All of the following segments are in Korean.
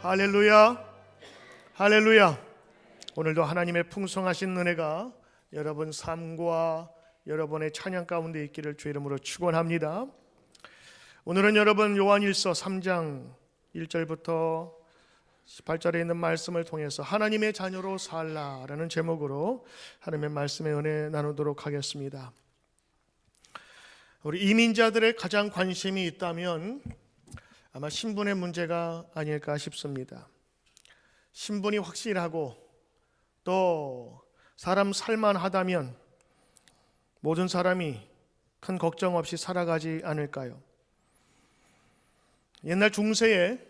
할렐루야, 할렐루야. 오늘도 하나님의 풍성하신 은혜가 여러분 삶과 여러분의 찬양 가운데 있기를 주 이름으로 축원합니다. 오늘은 여러분 요한일서 3장 1절부터 18절에 있는 말씀을 통해서 하나님의 자녀로 살라라는 제목으로 하나님의 말씀의 은혜 나누도록 하겠습니다. 우리 이민자들의 가장 관심이 있다면 아마 신분의 문제가 아닐까 싶습니다. 신분이 확실하고 또 사람 살만하다면 모든 사람이 큰 걱정 없이 살아가지 않을까요? 옛날 중세에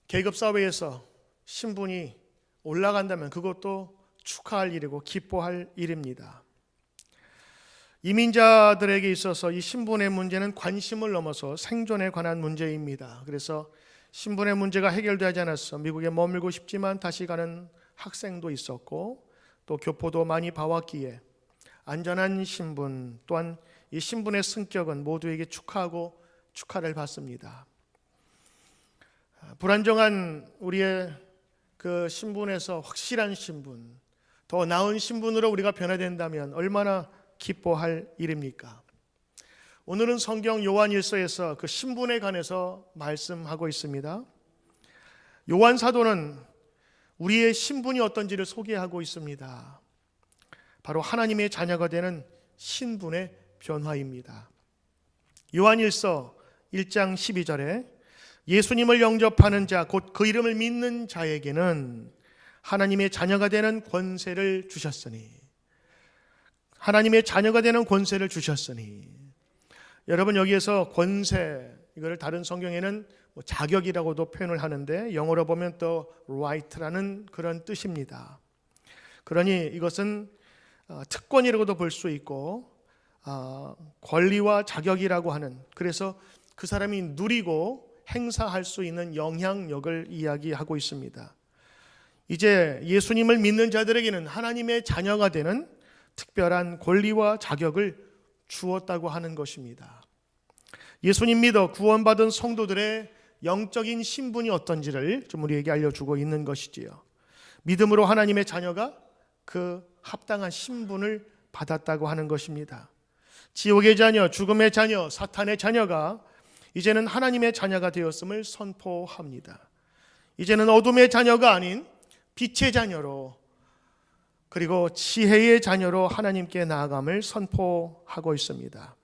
계급사회에서 신분이 올라간다면 그것도 축하할 일이고 기뻐할 일입니다. 이민자들에게 있어서 이 신분의 문제는 관심을 넘어서 생존에 관한 문제입니다. 그래서 신분의 문제가 해결되지 않아서 미국에 머물고 싶지만 다시 가는 학생도 있었고 또 교포도 많이 봐왔기에 안전한 신분 또한 이 신분의 승격은 모두에게 축하하고 축하를 받습니다. 불안정한 우리의 그 신분에서 확실한 신분, 더 나은 신분으로 우리가 변화된다면 얼마나 기뻐할 일입니까? 오늘은 성경 요한일서에서 그 신분에 관해서 말씀하고 있습니다. 요한 사도는 우리의 신분이 어떤지를 소개하고 있습니다. 바로 하나님의 자녀가 되는 신분의 변화입니다. 요한일서 1장 12절에 예수님을 영접하는 자, 곧 그 이름을 믿는 자에게는 하나님의 자녀가 되는 권세를 주셨으니, 하나님의 자녀가 되는 권세를 주셨으니. 여러분, 여기에서 권세, 이거를 다른 성경에는 자격이라고도 표현을 하는데 영어로 보면 또 right라는 그런 뜻입니다. 그러니 이것은 특권이라고도 볼 수 있고 권리와 자격이라고 하는, 그래서 그 사람이 누리고 행사할 수 있는 영향력을 이야기하고 있습니다. 이제 예수님을 믿는 자들에게는 하나님의 자녀가 되는 특별한 권리와 자격을 주었다고 하는 것입니다. 예수님 믿어 구원받은 성도들의 영적인 신분이 어떤지를 좀 우리에게 알려주고 있는 것이지요. 믿음으로 하나님의 자녀가 그 합당한 신분을 받았다고 하는 것입니다. 지옥의 자녀, 죽음의 자녀, 사탄의 자녀가 이제는 하나님의 자녀가 되었음을 선포합니다. 이제는 어둠의 자녀가 아닌 빛의 자녀로, 그리고 지혜의 자녀로 하나님께 나아감을 선포하고 있습니다.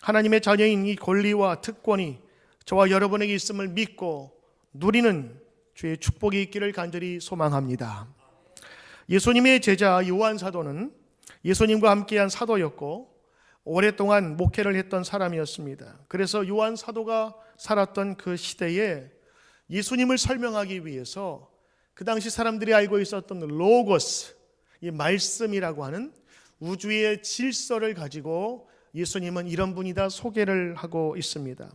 하나님의 자녀인 이 권리와 특권이 저와 여러분에게 있음을 믿고 누리는 주의 축복이 있기를 간절히 소망합니다. 예수님의 제자 요한 사도는 예수님과 함께한 사도였고 오랫동안 목회를 했던 사람이었습니다. 그래서 요한 사도가 살았던 그 시대에 예수님을 설명하기 위해서 그 당시 사람들이 알고 있었던 로고스, 이 말씀이라고 하는 우주의 질서를 가지고 예수님은 이런 분이다 소개를 하고 있습니다.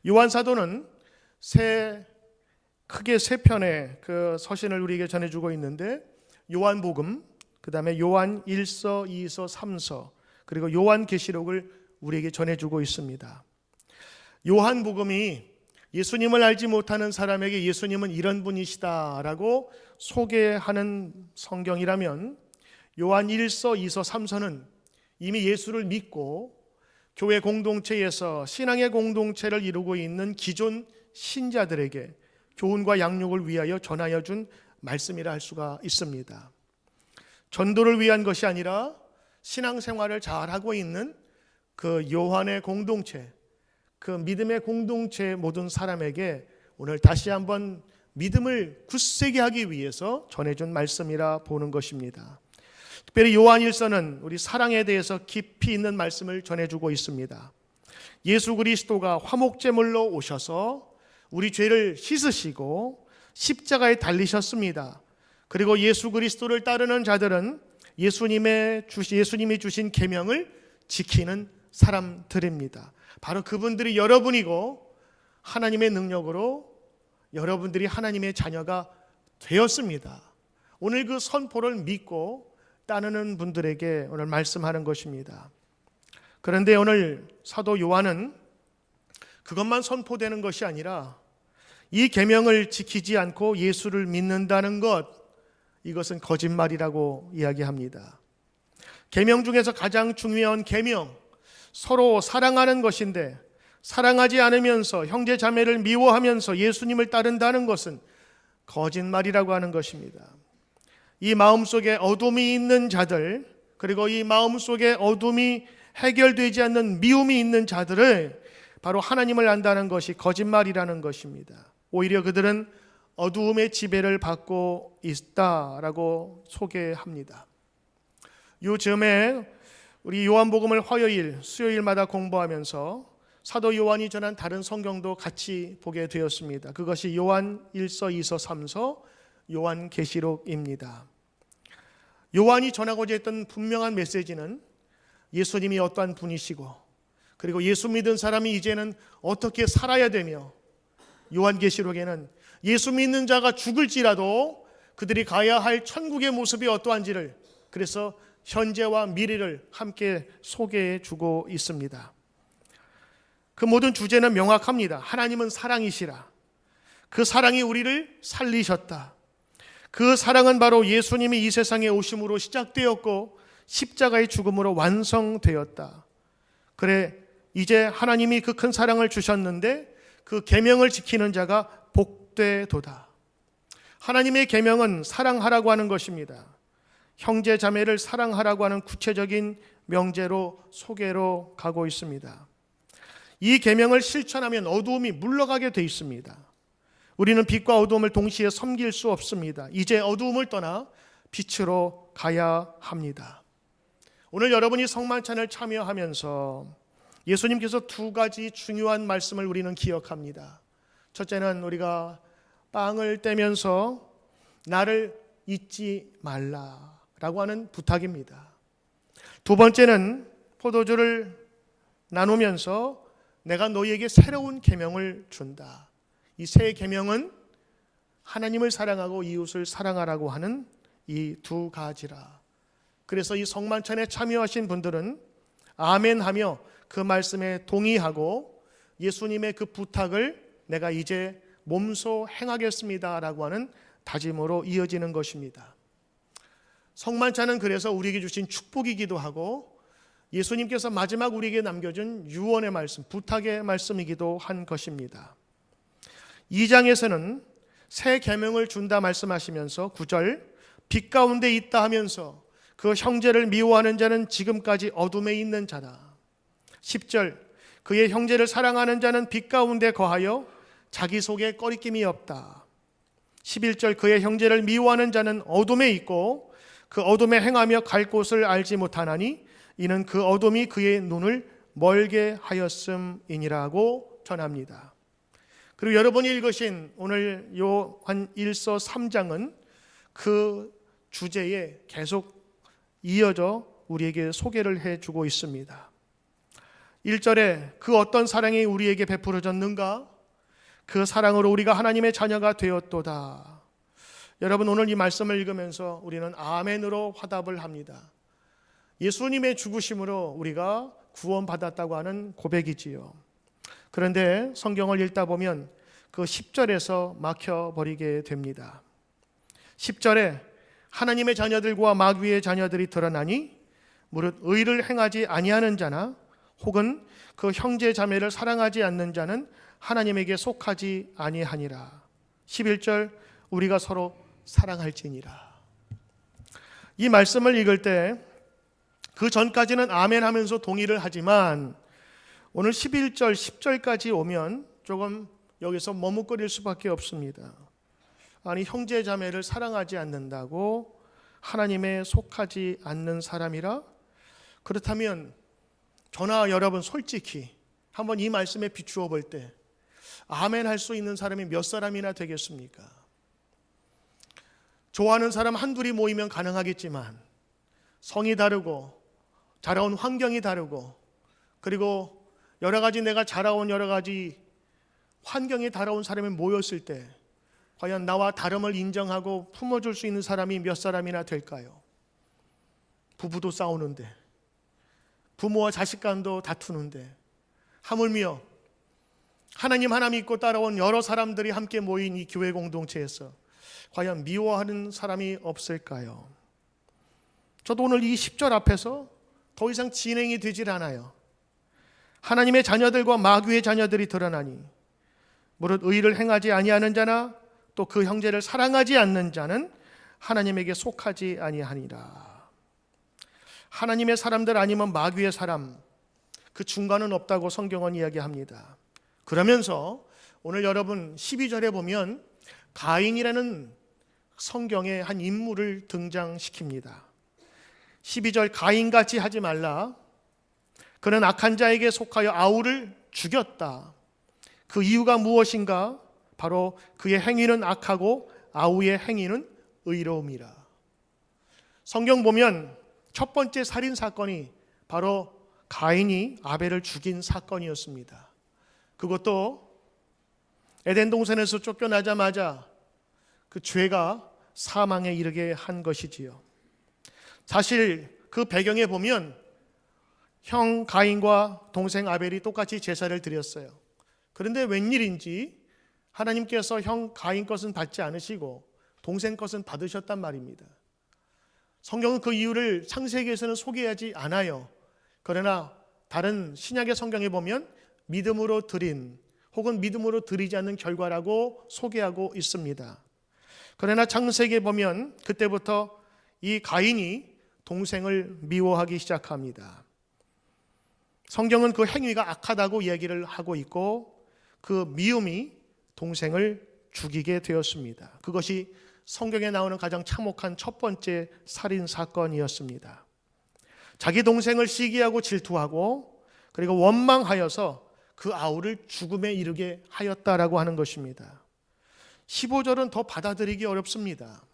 요한 사도는 크게 세 편의 그 서신을 우리에게 전해주고 있는데 요한복음, 그 다음에 요한 1서, 2서, 3서, 그리고 요한계시록을 우리에게 전해주고 있습니다. 요한복음이 예수님을 알지 못하는 사람에게 예수님은 이런 분이시다라고 소개하는 성경이라면 요한 1서, 2서, 3서는 이미 예수를 믿고 교회 공동체에서 신앙의 공동체를 이루고 있는 기존 신자들에게 교훈과 양육을 위하여 전하여 준 말씀이라 할 수가 있습니다. 전도를 위한 것이 아니라 신앙생활을 잘하고 있는 그 요한의 공동체, 그 믿음의 공동체의 모든 사람에게 오늘 다시 한번 믿음을 굳세게 하기 위해서 전해준 말씀이라 보는 것입니다. 특별히 요한일서는 우리 사랑에 대해서 깊이 있는 말씀을 전해주고 있습니다. 예수 그리스도가 화목제물로 오셔서 우리 죄를 씻으시고 십자가에 달리셨습니다. 그리고 예수 그리스도를 따르는 자들은 예수님이 주신 계명을 지키는 사람들입니다. 바로 그분들이 여러분이고 하나님의 능력으로 여러분들이 하나님의 자녀가 되었습니다. 오늘 그 선포를 믿고 따르는 분들에게 오늘 말씀하는 것입니다. 그런데 오늘 사도 요한은 그것만 선포되는 것이 아니라 이 계명을 지키지 않고 예수를 믿는다는 것, 이것은 거짓말이라고 이야기합니다. 계명 중에서 가장 중요한 계명, 서로 사랑하는 것인데 사랑하지 않으면서 형제 자매를 미워하면서 예수님을 따른다는 것은 거짓말이라고 하는 것입니다. 이 마음속에 어둠이 있는 자들, 그리고 이 마음속에 어둠이 해결되지 않는 미움이 있는 자들을 바로 하나님을 안다는 것이 거짓말이라는 것입니다. 오히려 그들은 어두움의 지배를 받고 있다라고 소개합니다. 요즘에 우리 요한복음을 화요일, 수요일마다 공부하면서 사도 요한이 전한 다른 성경도 같이 보게 되었습니다. 그것이 요한 1서, 2서, 3서, 요한계시록입니다. 요한이 전하고자 했던 분명한 메시지는 예수님이 어떠한 분이시고, 그리고 예수 믿은 사람이 이제는 어떻게 살아야 되며, 요한계시록에는 예수 믿는 자가 죽을지라도 그들이 가야 할 천국의 모습이 어떠한지를, 그래서 현재와 미래를 함께 소개해 주고 있습니다. 그 모든 주제는 명확합니다. 하나님은 사랑이시라. 그 사랑이 우리를 살리셨다. 그 사랑은 바로 예수님이 이 세상에 오심으로 시작되었고 십자가의 죽음으로 완성되었다. 그래, 이제 하나님이 그 큰 사랑을 주셨는데 그 계명을 지키는 자가 복되도다. 하나님의 계명은 사랑하라고 하는 것입니다. 형제 자매를 사랑하라고 하는 구체적인 명제로 소개로 가고 있습니다. 이 계명을 실천하면 어두움이 물러가게 돼 있습니다. 우리는 빛과 어두움을 동시에 섬길 수 없습니다. 이제 어두움을 떠나 빛으로 가야 합니다. 오늘 여러분이 성만찬을 참여하면서 예수님께서 두 가지 중요한 말씀을 우리는 기억합니다. 첫째는 우리가 빵을 떼면서 나를 잊지 말라라고 하는 부탁입니다. 두 번째는 포도주를 나누면서 내가 너희에게 새로운 계명을 준다. 이 새 계명은 하나님을 사랑하고 이웃을 사랑하라고 하는 이 두 가지라. 그래서 이 성만찬에 참여하신 분들은 아멘하며 그 말씀에 동의하고 예수님의 그 부탁을 내가 이제 몸소 행하겠습니다라고 하는 다짐으로 이어지는 것입니다. 성만찬은 그래서 우리에게 주신 축복이기도 하고 예수님께서 마지막 우리에게 남겨준 유언의 말씀, 부탁의 말씀이기도 한 것입니다. 2장에서는 새 계명을 준다 말씀하시면서 9절 빛 가운데 있다 하면서 그 형제를 미워하는 자는 지금까지 어둠에 있는 자다. 10절 그의 형제를 사랑하는 자는 빛 가운데 거하여 자기 속에 꺼리낌이 없다. 11절 그의 형제를 미워하는 자는 어둠에 있고 그 어둠에 행하며 갈 곳을 알지 못하나니 이는 그 어둠이 그의 눈을 멀게 하였음이니라고 전합니다. 그리고 여러분이 읽으신 오늘 요한 1서 3장은 그 주제에 계속 이어져 우리에게 소개를 해주고 있습니다. 1절에 그 어떤 사랑이 우리에게 베풀어졌는가? 그 사랑으로 우리가 하나님의 자녀가 되었도다. 여러분 오늘 이 말씀을 읽으면서 우리는 아멘으로 화답을 합니다. 예수님의 죽으심으로 우리가 구원받았다고 하는 고백이지요. 그런데 성경을 읽다 보면 그 10절에서 막혀버리게 됩니다. 10절에 하나님의 자녀들과 마귀의 자녀들이 드러나니 무릇 의를 행하지 아니하는 자나 혹은 그 형제 자매를 사랑하지 않는 자는 하나님에게 속하지 아니하니라. 11절 우리가 서로 사랑할지니라. 이 말씀을 읽을 때 그 전까지는 아멘 하면서 동의를 하지만 오늘 11절, 10절까지 오면 조금 여기서 머뭇거릴 수밖에 없습니다. 아니 형제 자매를 사랑하지 않는다고 하나님에 속하지 않는 사람이라? 그렇다면 저나 여러분 솔직히 한번 이 말씀에 비추어 볼 때 아멘 할 수 있는 사람이 몇 사람이나 되겠습니까? 좋아하는 사람 한둘이 모이면 가능하겠지만 성이 다르고 자라온 환경이 다르고 그리고 여러 가지 내가 자라온 여러 가지 환경에 다가온 사람이 모였을 때 과연 나와 다름을 인정하고 품어줄 수 있는 사람이 몇 사람이나 될까요? 부부도 싸우는데 부모와 자식 간도 다투는데 하물며 하나님 하나 믿고 따라온 여러 사람들이 함께 모인 이 교회 공동체에서 과연 미워하는 사람이 없을까요? 저도 오늘 이 10절 앞에서 더 이상 진행이 되질 않아요. 하나님의 자녀들과 마귀의 자녀들이 드러나니 무릇 의를 행하지 아니하는 자나 또 그 형제를 사랑하지 않는 자는 하나님에게 속하지 아니하니라. 하나님의 사람들 아니면 마귀의 사람, 그 중간은 없다고 성경은 이야기합니다. 그러면서 오늘 여러분 12절에 보면 가인이라는 성경의 한 인물을 등장시킵니다. 12절 가인같이 하지 말라. 그는 악한 자에게 속하여 아우를 죽였다. 그 이유가 무엇인가? 바로 그의 행위는 악하고 아우의 행위는 의로움이라. 성경 보면 첫 번째 살인 사건이 바로 가인이 아벨을 죽인 사건이었습니다. 그것도 에덴 동산에서 쫓겨나자마자 그 죄가 사망에 이르게 한 것이지요. 사실 그 배경에 보면 형 가인과 동생 아벨이 똑같이 제사를 드렸어요. 그런데 웬일인지 하나님께서 형 가인 것은 받지 않으시고 동생 것은 받으셨단 말입니다. 성경은 그 이유를 창세기에서는 소개하지 않아요. 그러나 다른 신약의 성경에 보면 믿음으로 드린 혹은 믿음으로 드리지 않는 결과라고 소개하고 있습니다. 그러나 창세기에 보면 그때부터 이 가인이 동생을 미워하기 시작합니다. 성경은 그 행위가 악하다고 얘기를 하고 있고 그 미움이 동생을 죽이게 되었습니다. 그것이 성경에 나오는 가장 참혹한 첫 번째 살인 사건이었습니다. 자기 동생을 시기하고 질투하고 그리고 원망하여서 그 아우를 죽음에 이르게 하였다라고 하는 것입니다. 15절은 더 받아들이기 어렵습니다.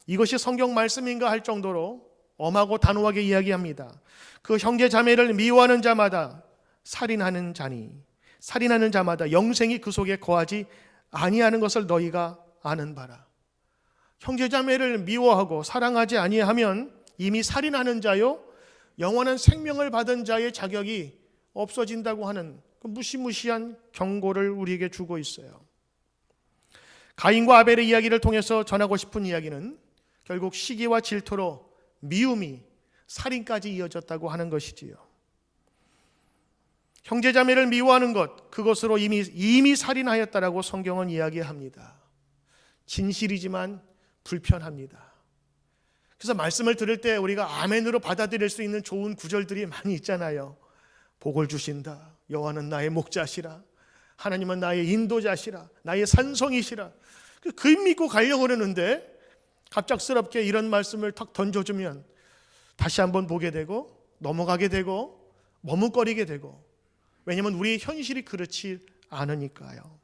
이것이 성경 말씀인가 할 정도로 엄하고 단호하게 이야기합니다. 그 형제 자매를 미워하는 자마다 살인하는 자니 살인하는 자마다 영생이 그 속에 거하지 아니하는 것을 너희가 아는 바라. 형제 자매를 미워하고 사랑하지 아니하면 이미 살인하는 자요 영원한 생명을 받은 자의 자격이 없어진다고 하는 그 무시무시한 경고를 우리에게 주고 있어요. 가인과 아벨의 이야기를 통해서 전하고 싶은 이야기는 결국 시기와 질투로 미움이 살인까지 이어졌다고 하는 것이지요. 형제자매를 미워하는 것, 그것으로 이미 살인하였다라고 성경은 이야기합니다. 진실이지만 불편합니다. 그래서 말씀을 들을 때 우리가 아멘으로 받아들일 수 있는 좋은 구절들이 많이 있잖아요. 복을 주신다. 여호와는 나의 목자시라. 하나님은 나의 인도자시라. 나의 산성이시라. 그 믿고 가려고 그러는데 갑작스럽게 이런 말씀을 탁 던져주면 다시 한번 보게 되고 넘어가게 되고 머뭇거리게 되고, 왜냐하면 우리의 현실이 그렇지 않으니까요.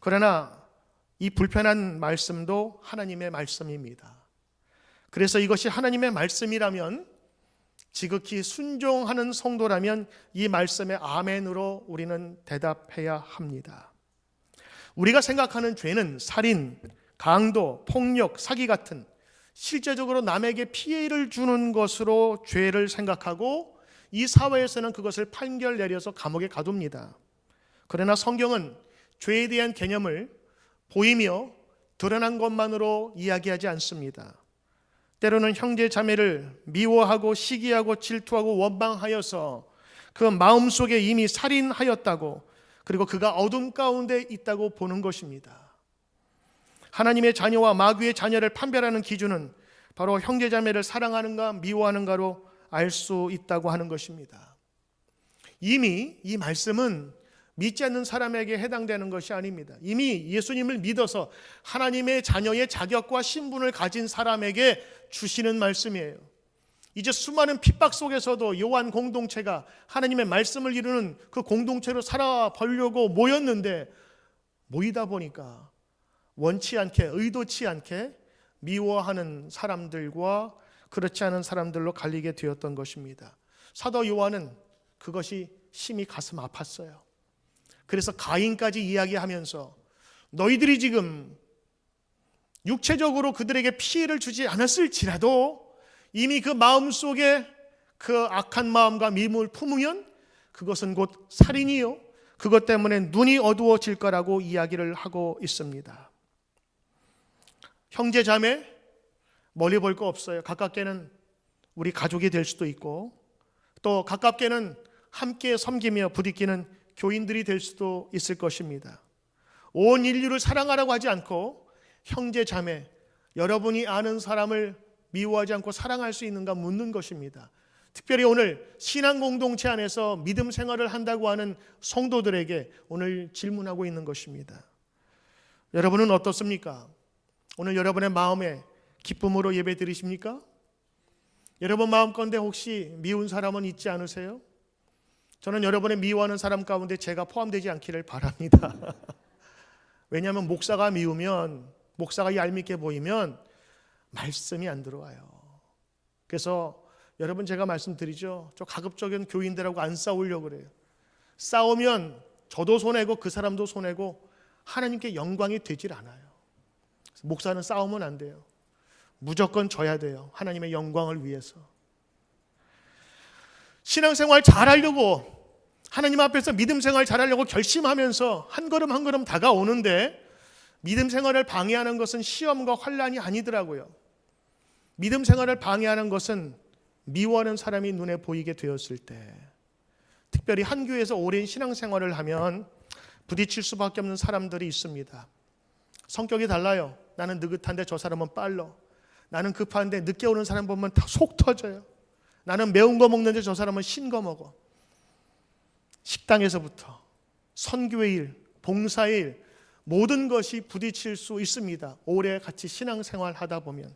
그러나 이 불편한 말씀도 하나님의 말씀입니다. 그래서 이것이 하나님의 말씀이라면, 지극히 순종하는 성도라면 이 말씀에 아멘으로 우리는 대답해야 합니다. 우리가 생각하는 죄는 살인, 강도, 폭력, 사기 같은 실제적으로 남에게 피해를 주는 것으로 죄를 생각하고 이 사회에서는 그것을 판결 내려서 감옥에 가둡니다. 그러나 성경은 죄에 대한 개념을 보이며 드러난 것만으로 이야기하지 않습니다. 때로는 형제 자매를 미워하고 시기하고 질투하고 원망하여서 그 마음속에 이미 살인하였다고, 그리고 그가 어둠 가운데 있다고 보는 것입니다. 하나님의 자녀와 마귀의 자녀를 판별하는 기준은 바로 형제 자매를 사랑하는가 미워하는가로 알 수 있다고 하는 것입니다. 이미 이 말씀은 믿지 않는 사람에게 해당되는 것이 아닙니다. 이미 예수님을 믿어서 하나님의 자녀의 자격과 신분을 가진 사람에게 주시는 말씀이에요. 이제 수많은 핍박 속에서도 요한 공동체가 하나님의 말씀을 이루는 그 공동체로 살아보려고 모였는데, 모이다 보니까 원치 않게, 의도치 않게 미워하는 사람들과 그렇지 않은 사람들로 갈리게 되었던 것입니다. 사도 요한은 그것이 심히 가슴 아팠어요. 그래서 가인까지 이야기하면서 너희들이 지금 육체적으로 그들에게 피해를 주지 않았을지라도 이미 그 마음속에 그 악한 마음과 미움을 품으면 그것은 곧 살인이요, 그것 때문에 눈이 어두워질 거라고 이야기를 하고 있습니다. 형제 자매 멀리 볼 거 없어요. 가깝게는 우리 가족이 될 수도 있고 또 가깝게는 함께 섬기며 부딪히는 교인들이 될 수도 있을 것입니다. 온 인류를 사랑하라고 하지 않고 형제 자매, 여러분이 아는 사람을 미워하지 않고 사랑할 수 있는가 묻는 것입니다. 특별히 오늘 신앙 공동체 안에서 믿음 생활을 한다고 하는 성도들에게 오늘 질문하고 있는 것입니다. 여러분은 어떻습니까? 오늘 여러분의 마음에 기쁨으로 예배 드리십니까? 여러분 마음건데 혹시 미운 사람은 있지 않으세요? 저는 여러분의 미워하는 사람 가운데 제가 포함되지 않기를 바랍니다. 왜냐하면 목사가 미우면, 목사가 얄밉게 보이면 말씀이 안 들어와요. 그래서 여러분 제가 말씀드리죠. 저 가급적인 교인들하고 안 싸우려고 그래요. 싸우면 저도 손해고 그 사람도 손해고 하나님께 영광이 되질 않아요. 목사는 싸우면 안 돼요. 무조건 져야 돼요. 하나님의 영광을 위해서. 신앙생활 잘하려고, 하나님 앞에서 믿음 생활 잘하려고 결심하면서 한 걸음 한 걸음 다가오는데 믿음 생활을 방해하는 것은 시험과 환난이 아니더라고요. 믿음 생활을 방해하는 것은 미워하는 사람이 눈에 보이게 되었을 때, 특별히 한 교회에서 오랜 신앙생활을 하면 부딪힐 수밖에 없는 사람들이 있습니다. 성격이 달라요. 나는 느긋한데 저 사람은 빨라. 나는 급한데 늦게 오는 사람 보면 다 속 터져요. 나는 매운 거 먹는데 저 사람은 신 거 먹어. 식당에서부터 선교의 일, 봉사의 일, 모든 것이 부딪힐 수 있습니다. 오래 같이 신앙생활 하다 보면.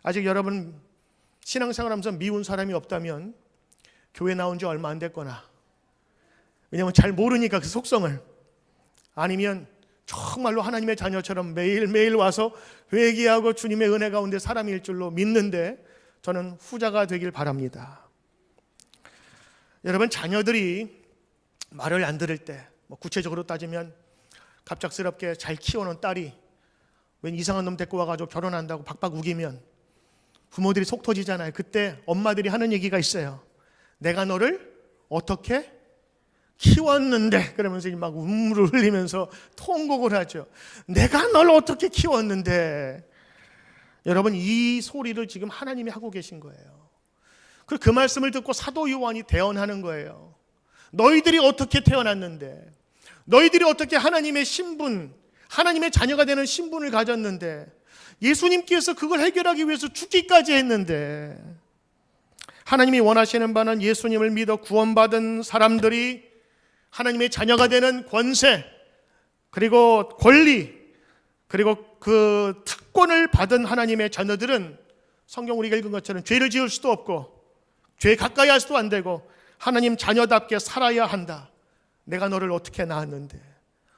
아직 여러분 신앙생활하면서 미운 사람이 없다면 교회 나온 지 얼마 안 됐거나, 왜냐하면 잘 모르니까 그 속성을, 아니면 정말로 하나님의 자녀처럼 매일매일 와서 회개하고 주님의 은혜 가운데 사람일 줄로 믿는데 저는 후자가 되길 바랍니다. 여러분 자녀들이 말을 안 들을 때, 구체적으로 따지면 갑작스럽게 잘 키워놓은 딸이 웬 이상한 놈 데리고 와가지고 결혼한다고 박박 우기면 부모들이 속 터지잖아요. 그때 엄마들이 하는 얘기가 있어요. 내가 너를 어떻게 키웠는데, 그러면서 막 눈물을 흘리면서 통곡을 하죠. 내가 널 어떻게 키웠는데. 여러분 이 소리를 지금 하나님이 하고 계신 거예요. 그 말씀을 듣고 사도 요한이 대언하는 거예요. 너희들이 어떻게 태어났는데, 너희들이 어떻게 하나님의 신분, 하나님의 자녀가 되는 신분을 가졌는데, 예수님께서 그걸 해결하기 위해서 죽기까지 했는데, 하나님이 원하시는 바는 예수님을 믿어 구원받은 사람들이 하나님의 자녀가 되는 권세, 그리고 권리, 그리고 그 특권을 받은 하나님의 자녀들은 성경 우리가 읽은 것처럼 죄를 지을 수도 없고 죄 가까이 할 수도 안 되고 하나님 자녀답게 살아야 한다. 내가 너를 어떻게 낳았는데,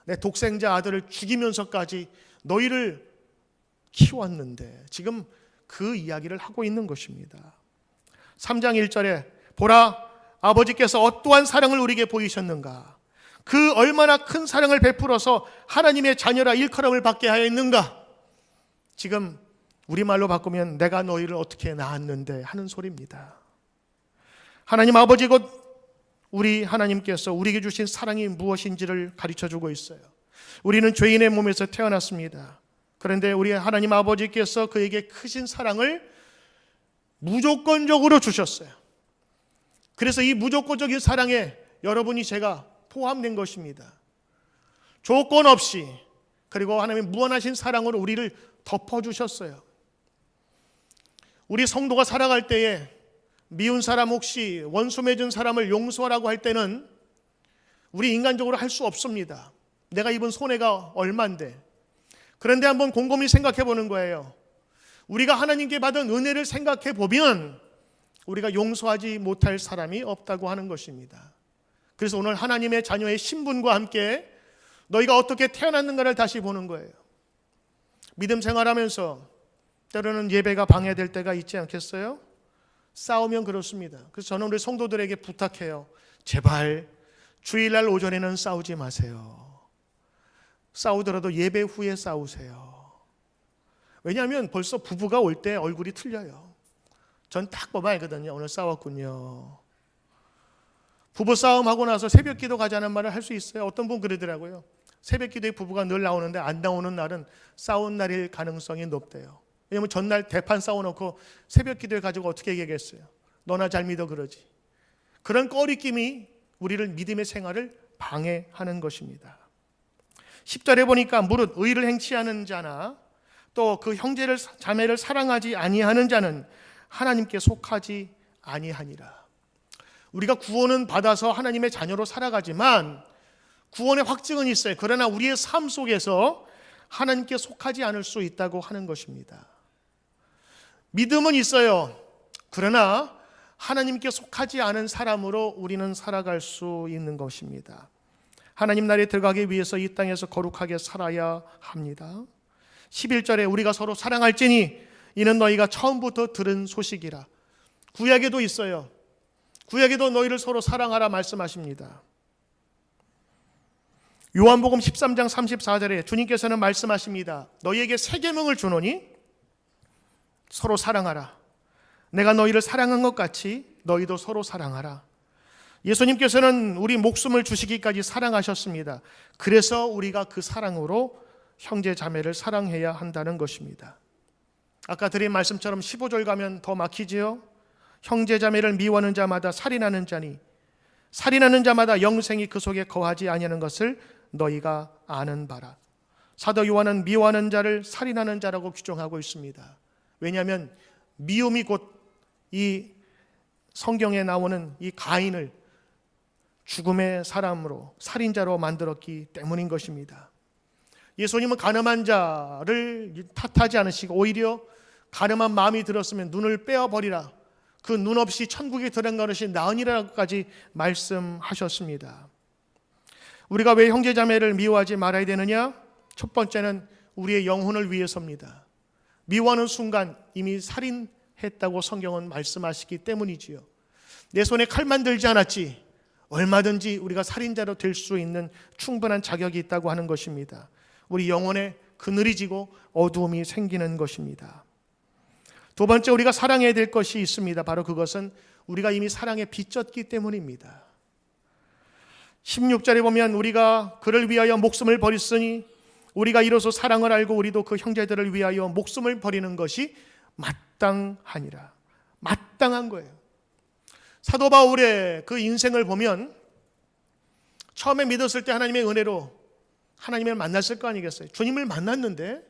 내 독생자 아들을 죽이면서까지 너희를 키웠는데, 지금 그 이야기를 하고 있는 것입니다. 3장 1절에 보라, 아버지께서 어떠한 사랑을 우리에게 보이셨는가, 그 얼마나 큰 사랑을 베풀어서 하나님의 자녀라 일컬음을 받게 하였는가. 지금 우리말로 바꾸면 내가 너희를 어떻게 낳았는데 하는 소리입니다. 하나님 아버지 곧 우리 하나님께서 우리에게 주신 사랑이 무엇인지를 가르쳐주고 있어요. 우리는 죄인의 몸에서 태어났습니다. 그런데 우리 하나님 아버지께서 그에게 크신 사랑을 무조건적으로 주셨어요. 그래서 이 무조건적인 사랑에 여러분이 제가 포함된 것입니다. 조건 없이, 그리고 하나님의 무한하신 사랑으로 우리를 덮어주셨어요. 우리 성도가 살아갈 때에 미운 사람, 혹시 원수 맺은 사람을 용서하라고 할 때는 우리 인간적으로 할 수 없습니다. 내가 입은 손해가 얼만데. 그런데 한번 곰곰이 생각해 보는 거예요. 우리가 하나님께 받은 은혜를 생각해 보면 우리가 용서하지 못할 사람이 없다고 하는 것입니다. 그래서 오늘 하나님의 자녀의 신분과 함께 너희가 어떻게 태어났는가를 다시 보는 거예요. 믿음 생활하면서 때로는 예배가 방해될 때가 있지 않겠어요? 싸우면 그렇습니다. 그래서 저는 우리 성도들에게 부탁해요. 제발 주일날 오전에는 싸우지 마세요. 싸우더라도 예배 후에 싸우세요. 왜냐하면 벌써 부부가 올 때 얼굴이 틀려요. 전 딱 보면 알거든요. 오늘 싸웠군요. 부부싸움 하고 나서 새벽 기도 가자는 말을 할 수 있어요? 어떤 분 그러더라고요. 새벽 기도에 부부가 늘 나오는데 안 나오는 날은 싸운 날일 가능성이 높대요. 왜냐면 전날 대판 싸워놓고 새벽 기도에 가지고 어떻게 얘기하겠어요? 너나 잘 믿어 그러지. 그런 꺼리낌이 우리를 믿음의 생활을 방해하는 것입니다. 10절에 보니까 무릇 의를 행치 않은 자나 또 그 형제를 자매를 사랑하지 아니하는 자는 하나님께 속하지 아니하니라. 우리가 구원은 받아서 하나님의 자녀로 살아가지만 구원의 확증은 있어요. 그러나 우리의 삶 속에서 하나님께 속하지 않을 수 있다고 하는 것입니다. 믿음은 있어요. 그러나 하나님께 속하지 않은 사람으로 우리는 살아갈 수 있는 것입니다. 하나님 나라에 들어가기 위해서 이 땅에서 거룩하게 살아야 합니다. 11절에 우리가 서로 사랑할지니 이는 너희가 처음부터 들은 소식이라. 구약에도 있어요. 구약에도 너희를 서로 사랑하라 말씀하십니다. 요한복음 13장 34절에 주님께서는 말씀하십니다. 너희에게 새 계명을 주노니 서로 사랑하라. 내가 너희를 사랑한 것 같이 너희도 서로 사랑하라. 예수님께서는 우리 목숨을 주시기까지 사랑하셨습니다. 그래서 우리가 그 사랑으로 형제 자매를 사랑해야 한다는 것입니다. 아까 드린 말씀처럼 15절 가면 더 막히지요. 형제 자매를 미워하는 자마다 살인하는 자니 살인하는 자마다 영생이 그 속에 거하지 아니하는 것을 너희가 아는 바라. 사도 요한은 미워하는 자를 살인하는 자라고 규정하고 있습니다. 왜냐하면 미움이 곧 이 성경에 나오는 이 가인을 죽음의 사람으로 살인자로 만들었기 때문인 것입니다. 예수님은 가늠한 자를 탓하지 않으시고 오히려 가늠한 마음이 들었으면 눈을 빼어버리라. 그 눈 없이 천국에 들어간 것이 나으니라고까지 말씀하셨습니다. 우리가 왜 형제자매를 미워하지 말아야 되느냐? 첫 번째는 우리의 영혼을 위해서입니다. 미워하는 순간 이미 살인했다고 성경은 말씀하시기 때문이지요. 내 손에 칼만 들지 않았지 얼마든지 우리가 살인자로 될 수 있는 충분한 자격이 있다고 하는 것입니다. 우리 영혼에 그늘이 지고 어두움이 생기는 것입니다. 두 번째 우리가 사랑해야 될 것이 있습니다. 바로 그것은 우리가 이미 사랑에 빚졌기 때문입니다. 16절에 보면 우리가 그를 위하여 목숨을 버렸으니 우리가 이로써 사랑을 알고 우리도 그 형제들을 위하여 목숨을 버리는 것이 마땅하니라. 마땅한 거예요. 사도 바울의 그 인생을 보면 처음에 믿었을 때 하나님의 은혜로 하나님을 만났을 거 아니겠어요? 주님을 만났는데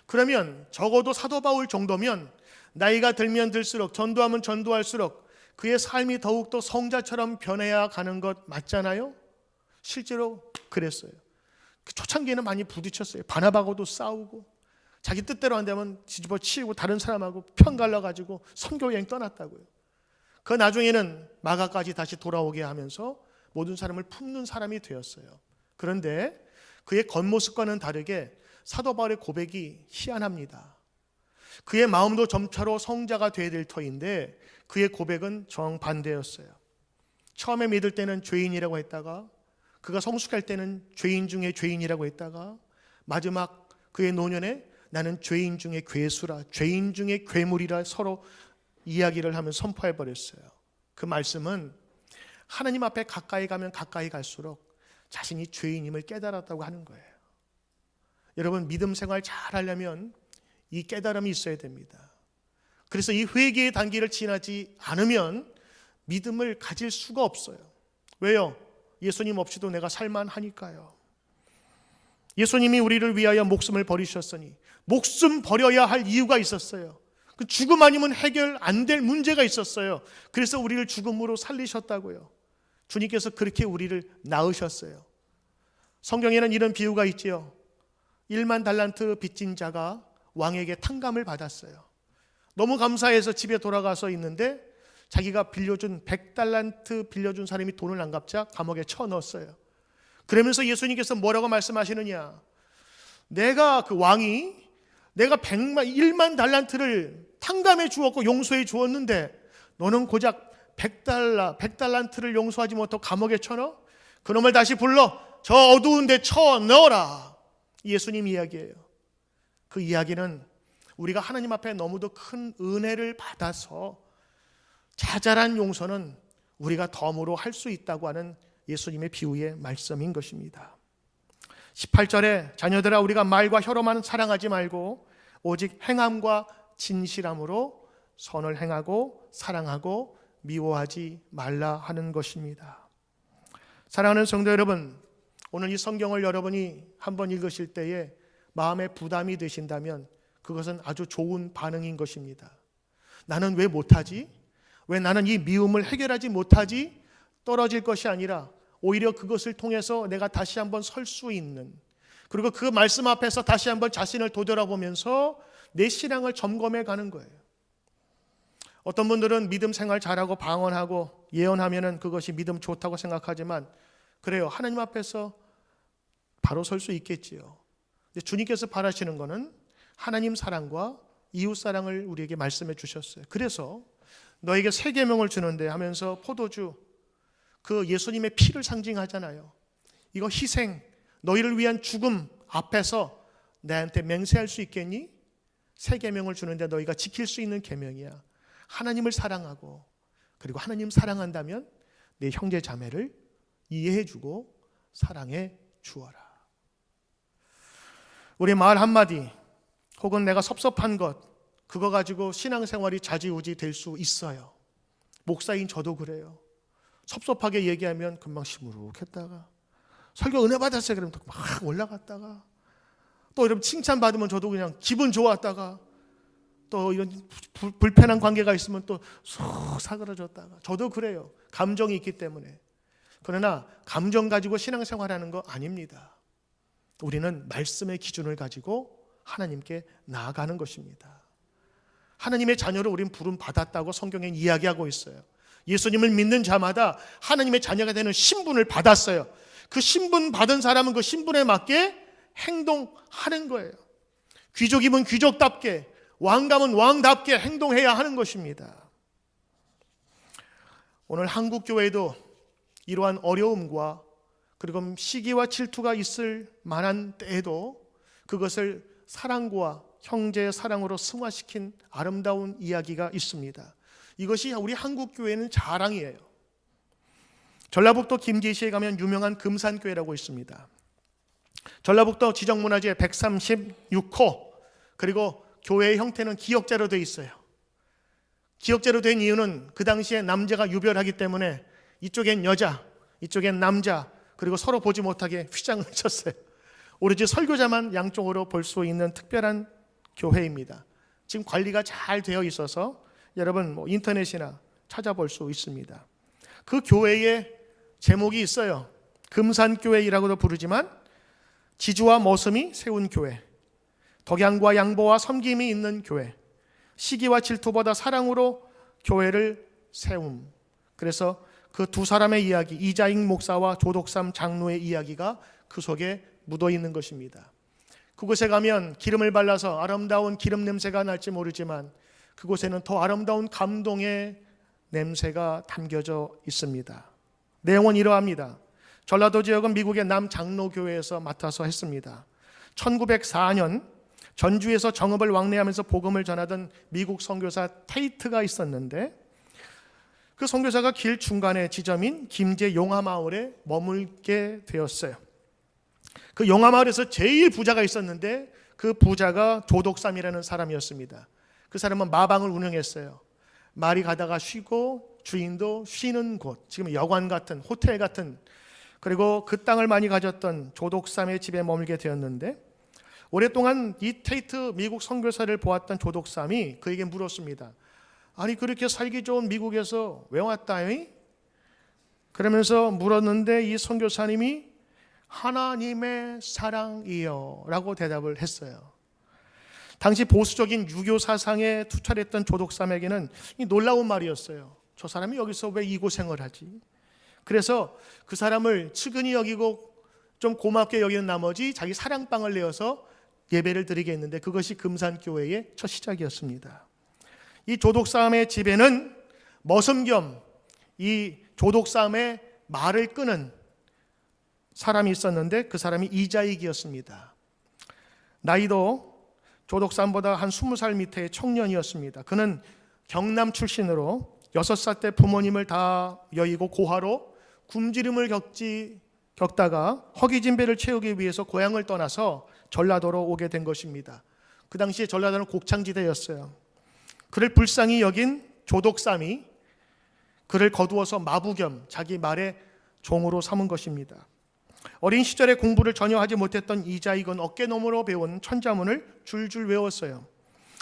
그러면 적어도 사도 바울 정도면 나이가 들면 들수록 전도하면 전도할수록 그의 삶이 더욱더 성자처럼 변해야 가는 것 맞잖아요? 실제로 그랬어요. 초창기에는 많이 부딪혔어요. 바나바하고도 싸우고 자기 뜻대로 안 되면 뒤집어 치우고 다른 사람하고 편 갈라가지고 선교여행 떠났다고요. 그 나중에는 마가까지 다시 돌아오게 하면서 모든 사람을 품는 사람이 되었어요. 그런데 그의 겉모습과는 다르게 사도 바울의 고백이 희한합니다. 그의 마음도 점차로 성자가 되어야 될 터인데 그의 고백은 정반대였어요. 처음에 믿을 때는 죄인이라고 했다가 그가 성숙할 때는 죄인 중에 죄인이라고 했다가 마지막 그의 노년에 나는 죄인 중에 괴수라, 죄인 중에 괴물이라 서로 이야기를 하면 선포해버렸어요. 그 말씀은 하나님 앞에 가까이 가면 가까이 갈수록 자신이 죄인임을 깨달았다고 하는 거예요. 여러분 믿음 생활 잘 하려면 이 깨달음이 있어야 됩니다. 그래서 이 회개의 단계를 지나지 않으면 믿음을 가질 수가 없어요. 왜요? 예수님 없이도 내가 살만하니까요. 예수님이 우리를 위하여 목숨을 버리셨으니 목숨 버려야 할 이유가 있었어요. 그 죽음 아니면 해결 안 될 문제가 있었어요. 그래서 우리를 죽음으로 살리셨다고요. 주님께서 그렇게 우리를 낳으셨어요. 성경에는 이런 비유가 있지요. 1만 달란트 빚진 자가 왕에게 탕감을 받았어요. 너무 감사해서 집에 돌아가서 있는데 자기가 빌려준 100달란트 빌려준 사람이 돈을 안 갚자 감옥에 쳐넣었어요. 그러면서 예수님께서 뭐라고 말씀하시느냐? 내가 그 왕이 내가 1만 달란트를 탕감해 주었고 용서해 주었는데 너는 고작 100달란트를 용서하지 못하고 감옥에 쳐넣어? 그놈을 다시 불러 저 어두운 데 쳐넣어라. 예수님 이야기예요. 그 이야기는 우리가 하나님 앞에 너무도 큰 은혜를 받아서 자잘한 용서는 우리가 덤으로 할 수 있다고 하는 예수님의 비유의 말씀인 것입니다. 18절에 자녀들아 우리가 말과 혀로만 사랑하지 말고 오직 행함과 진실함으로 선을 행하고 사랑하고 미워하지 말라 하는 것입니다. 사랑하는 성도 여러분, 오늘 이 성경을 여러분이 한번 읽으실 때에 마음에 부담이 되신다면 그것은 아주 좋은 반응인 것입니다. 나는 왜 못하지? 왜 나는 이 미움을 해결하지 못하지? 떨어질 것이 아니라 오히려 그것을 통해서 내가 다시 한번 설 수 있는, 그리고 그 말씀 앞에서 다시 한번 자신을 되돌아보면서 내 신앙을 점검해 가는 거예요. 어떤 분들은 믿음 생활 잘하고 방언하고 예언하면은 그것이 믿음 좋다고 생각하지만 그래요. 하나님 앞에서 바로 설 수 있겠지요. 주님께서 바라시는 것은 하나님 사랑과 이웃 사랑을 우리에게 말씀해 주셨어요. 그래서 너에게 새 계명을 주는데 하면서 포도주, 그 예수님의 피를 상징하잖아요. 이거 희생, 너희를 위한 죽음 앞에서 나한테 맹세할 수 있겠니? 새 계명을 주는데 너희가 지킬 수 있는 계명이야. 하나님을 사랑하고, 그리고 하나님 사랑한다면 내 형제 자매를 이해해주고 사랑해 주어라. 우리 말 한마디 혹은 내가 섭섭한 것, 그거 가지고 신앙생활이 좌지우지 될 수 있어요. 목사인 저도 그래요. 섭섭하게 얘기하면 금방 시무룩했다가, 설교 은혜 받았어요 그러면 또 막 올라갔다가, 또 이런 칭찬 받으면 저도 그냥 기분 좋았다가, 또 이런 불편한 관계가 있으면 또 쏙 사그라졌다가, 저도 그래요. 감정이 있기 때문에. 그러나 감정 가지고 신앙생활하는 거 아닙니다. 우리는 말씀의 기준을 가지고 하나님께 나아가는 것입니다. 하나님의 자녀로 우리는 부름 받았다고 성경에 이야기하고 있어요. 예수님을 믿는 자마다 하나님의 자녀가 되는 신분을 받았어요. 그 신분 받은 사람은 그 신분에 맞게 행동하는 거예요. 귀족이면 귀족답게, 왕감은 왕답게 행동해야 하는 것입니다. 오늘 한국 교회도 이러한 어려움과 그리고 시기와 질투가 있을 만한 때에도 그것을 사랑과 형제의 사랑으로 승화시킨 아름다운 이야기가 있습니다. 이것이 우리 한국 교회는 자랑이에요. 전라북도 김제시에 가면 유명한 금산교회라고 있습니다. 전라북도 지정문화재 136호, 그리고 교회의 형태는 기역자로 되어 있어요. 기역자로 된 이유는 그 당시에 남자가 유별하기 때문에 이쪽엔 여자, 이쪽엔 남자, 그리고 서로 보지 못하게 휘장을 쳤어요. 오로지 설교자만 양쪽으로 볼 수 있는 특별한 교회입니다. 지금 관리가 잘 되어 있어서 여러분 인터넷이나 찾아볼 수 있습니다. 그 교회에 제목이 있어요. 금산교회이라고도 부르지만 지주와 머슴이 세운 교회, 덕양과 양보와 섬김이 있는 교회, 시기와 질투보다 사랑으로 교회를 세움. 그래서 그 두 사람의 이야기, 이자익 목사와 조독삼 장로의 이야기가 그 속에 묻어 있는 것입니다. 그곳에 가면 기름을 발라서 아름다운 기름 냄새가 날지 모르지만 그곳에는 더 아름다운 감동의 냄새가 담겨져 있습니다. 내용은 이러합니다. 전라도 지역은 미국의 남장로교회에서 맡아서 했습니다. 1904년 전주에서 정읍을 왕래하면서 복음을 전하던 미국 선교사 테이트가 있었는데, 그 선교사가 길 중간의 지점인 김제 용화마을에 머물게 되었어요. 그 용화마을에서 제일 부자가 있었는데 그 부자가 조독삼이라는 사람이었습니다. 그 사람은 마방을 운영했어요. 말이 가다가 쉬고 주인도 쉬는 곳, 지금 여관 같은, 호텔 같은, 그리고 그 땅을 많이 가졌던 조독삼의 집에 머물게 되었는데, 오랫동안 이 테이트 미국 선교사를 보았던 조독삼이 그에게 물었습니다. 아니 그렇게 살기 좋은 미국에서 왜 왔다잉? 그러면서 물었는데 이 선교사님이 하나님의 사랑이요 라고 대답을 했어요. 당시 보수적인 유교 사상에 투철했던 조독삼에게는 이 놀라운 말이었어요. 저 사람이 여기서 왜 이 고생을 하지? 그래서 그 사람을 측은히 여기고 좀 고맙게 여기는 나머지 자기 사랑방을 내어서 예배를 드리게 했는데, 그것이 금산교회의 첫 시작이었습니다. 이 조독삼의 집에는 머슴 겸 이 조독삼의 말을 끄는 사람이 있었는데 그 사람이 이자익이었습니다. 나이도 조독삼보다 한 20살 밑의 청년이었습니다. 그는 경남 출신으로 6살 때 부모님을 다 여의고 고아로 굶주림을 겪다가 허기진 배를 채우기 위해서 고향을 떠나서 전라도로 오게 된 것입니다. 그 당시에 전라도는 곡창지대였어요. 그를 불쌍히 여긴 조독삼이 그를 거두어서 마부겸 자기 말의 종으로 삼은 것입니다. 어린 시절에 공부를 전혀 하지 못했던 이자익은 어깨너머로 배운 천자문을 줄줄 외웠어요.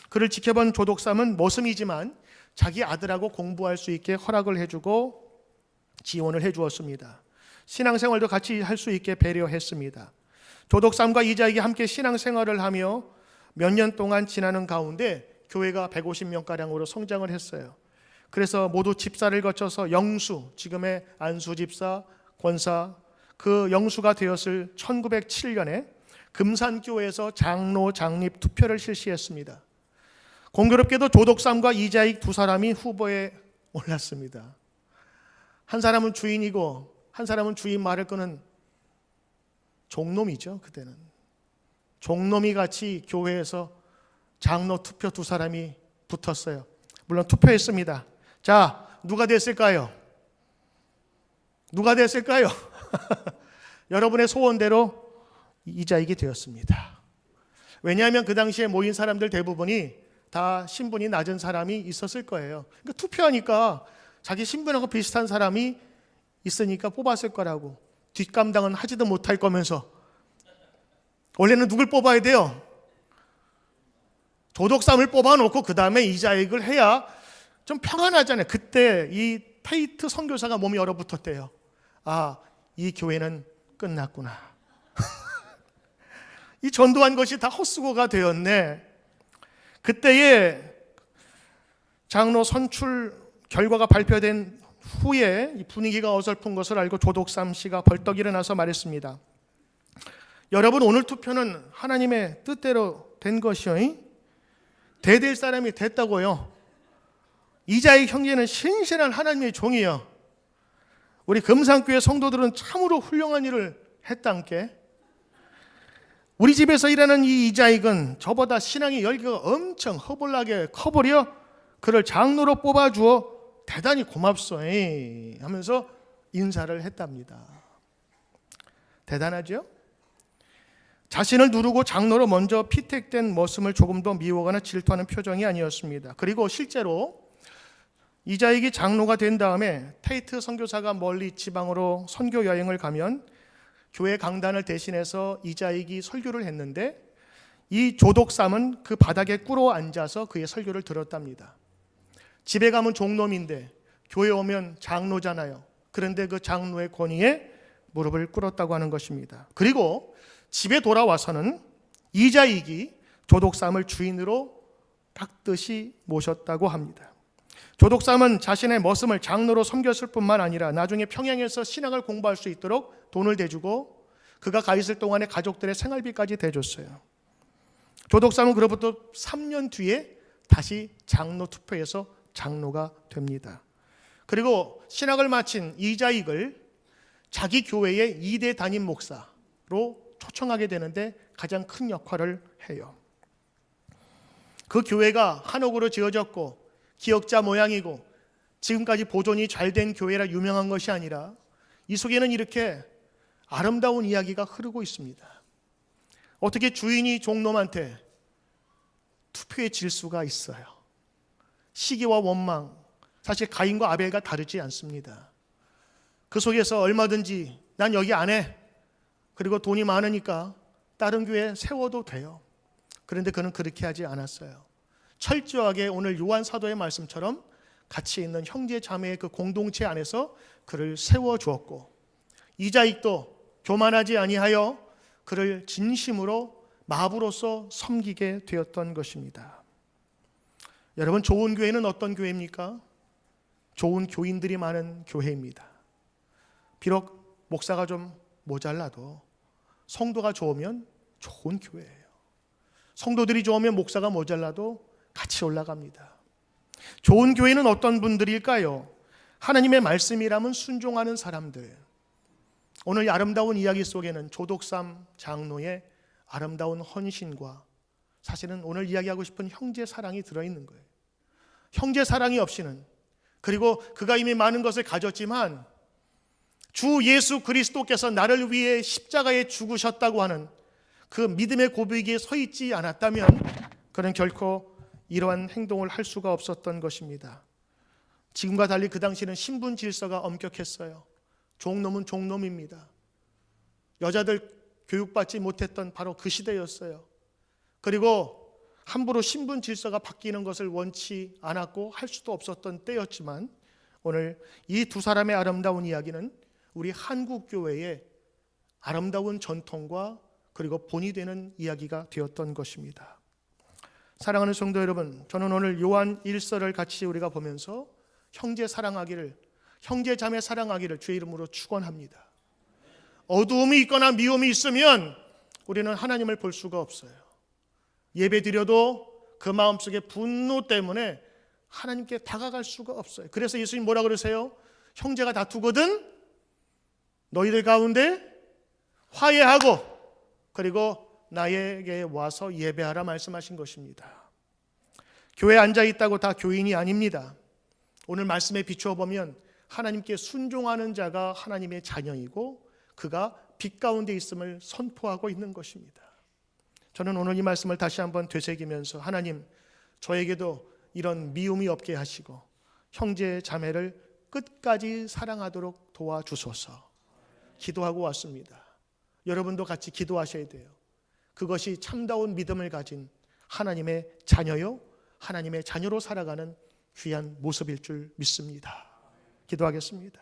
그를 지켜본 조독삼은 머슴이지만 자기 아들하고 공부할 수 있게 허락을 해주고 지원을 해주었습니다. 신앙생활도 같이 할 수 있게 배려했습니다. 조독삼과 이자익이 함께 신앙생활을 하며 몇 년 동안 지나는 가운데 교회가 150명가량으로 성장을 했어요. 그래서 모두 집사를 거쳐서 영수, 지금의 안수 집사, 권사, 그 영수가 되었을 1907년에 금산교회에서 장로 장립 투표를 실시했습니다. 공교롭게도 조독삼과 이자익 두 사람이 후보에 올랐습니다. 한 사람은 주인이고 한 사람은 주인 말을 끄는 종놈이죠. 그때는 종놈이 같이 교회에서 장로 투표 두 사람이 붙었어요. 물론 투표했습니다. 자, 누가 됐을까요? 누가 됐을까요? 여러분의 소원대로 이자익이 되었습니다. 왜냐하면 그 당시에 모인 사람들 대부분이 다 신분이 낮은 사람이 있었을 거예요. 그러니까 투표하니까 자기 신분하고 비슷한 사람이 있으니까 뽑았을 거라고. 뒷감당은 하지도 못할 거면서. 원래는 누굴 뽑아야 돼요? 조독삼을 뽑아놓고 그 다음에 이자익을 해야 좀 평안하잖아요. 그때 이 테이트 선교사가 몸이 얼어붙었대요. 아, 이 교회는 끝났구나. 이 전도한 것이 다 헛수고가 되었네. 그때의 장로 선출 결과가 발표된 후에 이 분위기가 어설픈 것을 알고 조독삼 씨가 벌떡 일어나서 말했습니다. 여러분, 오늘 투표는 하나님의 뜻대로 된 것이요, 대될 사람이 됐다고요. 이자익 형제는 신실한 하나님의 종이요. 우리 금산교회 성도들은 참으로 훌륭한 일을 했단께. 우리 집에서 일하는 이 이자익은 저보다 신앙의 열기가 엄청 허벌나게 커버려 그를 장로로 뽑아주어 대단히 고맙소 하면서 인사를 했답니다. 대단하죠? 자신을 누르고 장로로 먼저 피택된 모습을 조금도 미워하거나 질투하는 표정이 아니었습니다. 그리고 실제로 이자익이 장로가 된 다음에 테이트 선교사가 멀리 지방으로 선교 여행을 가면 교회 강단을 대신해서 이자익이 설교를 했는데 이 조독삼은 그 바닥에 꿇어 앉아서 그의 설교를 들었답니다. 집에 가면 종놈인데 교회 오면 장로잖아요. 그런데 그 장로의 권위에 무릎을 꿇었다고 하는 것입니다. 그리고 집에 돌아와서는 이자익이 조독삼을 주인으로 깍듯이 모셨다고 합니다. 조독삼은 자신의 머슴을 장로로 섬겼을 뿐만 아니라 나중에 평양에서 신학을 공부할 수 있도록 돈을 대주고 그가 가 있을 동안에 가족들의 생활비까지 대줬어요. 조독삼은 그로부터 3년 뒤에 다시 장로 투표에서 장로가 됩니다. 그리고 신학을 마친 이자익을 자기 교회의 2대 담임 목사로 초청하게 되는데 가장 큰 역할을 해요. 그 교회가 한옥으로 지어졌고 기역자 모양이고 지금까지 보존이 잘 된 교회라 유명한 것이 아니라 이 속에는 이렇게 아름다운 이야기가 흐르고 있습니다. 어떻게 주인이 종놈한테 투표에 질 수가 있어요? 시기와 원망, 사실 가인과 아벨과 다르지 않습니다. 그 속에서 얼마든지 난 여기 안 해. 그리고 돈이 많으니까 다른 교회 세워도 돼요. 그런데 그는 그렇게 하지 않았어요. 철저하게 오늘 요한 사도의 말씀처럼 같이 있는 형제 자매의 그 공동체 안에서 그를 세워주었고 이자익도 교만하지 아니하여 그를 진심으로 마부로서 섬기게 되었던 것입니다. 여러분, 좋은 교회는 어떤 교회입니까? 좋은 교인들이 많은 교회입니다. 비록 목사가 좀 모자라도 성도가 좋으면 좋은 교회예요. 성도들이 좋으면 목사가 모자라도 같이 올라갑니다. 좋은 교회는 어떤 분들일까요? 하나님의 말씀이라면 순종하는 사람들. 오늘 이 아름다운 이야기 속에는 조독삼 장로의 아름다운 헌신과 사실은 오늘 이야기하고 싶은 형제 사랑이 들어있는 거예요. 형제 사랑이 없이는 그리고 그가 이미 많은 것을 가졌지만 주 예수 그리스도께서 나를 위해 십자가에 죽으셨다고 하는 그 믿음의 고백에 서 있지 않았다면 그는 결코 이러한 행동을 할 수가 없었던 것입니다. 지금과 달리 그 당시는 신분 질서가 엄격했어요. 종놈은 종놈입니다. 여자들 교육받지 못했던 바로 그 시대였어요. 그리고 함부로 신분 질서가 바뀌는 것을 원치 않았고 할 수도 없었던 때였지만 오늘 이 두 사람의 아름다운 이야기는 우리 한국 교회의 아름다운 전통과 그리고 본이 되는 이야기가 되었던 것입니다. 사랑하는 성도 여러분, 저는 오늘 요한 1서를 같이 우리가 보면서 형제 사랑하기를, 형제 자매 사랑하기를 주의 이름으로 축원합니다. 어두움이 있거나 미움이 있으면 우리는 하나님을 볼 수가 없어요. 예배 드려도 그 마음속에 분노 때문에 하나님께 다가갈 수가 없어요. 그래서 예수님 뭐라 그러세요? 형제가 다투거든 너희들 가운데 화해하고 그리고 나에게 와서 예배하라 말씀하신 것입니다. 교회에 앉아있다고 다 교인이 아닙니다. 오늘 말씀에 비추어 보면 하나님께 순종하는 자가 하나님의 자녀이고 그가 빛 가운데 있음을 선포하고 있는 것입니다. 저는 오늘 이 말씀을 다시 한번 되새기면서 하나님, 저에게도 이런 미움이 없게 하시고 형제 자매를 끝까지 사랑하도록 도와주소서 기도하고 왔습니다. 여러분도 같이 기도하셔야 돼요. 그것이 참다운 믿음을 가진 하나님의 자녀요, 하나님의 자녀로 살아가는 귀한 모습일 줄 믿습니다. 기도하겠습니다.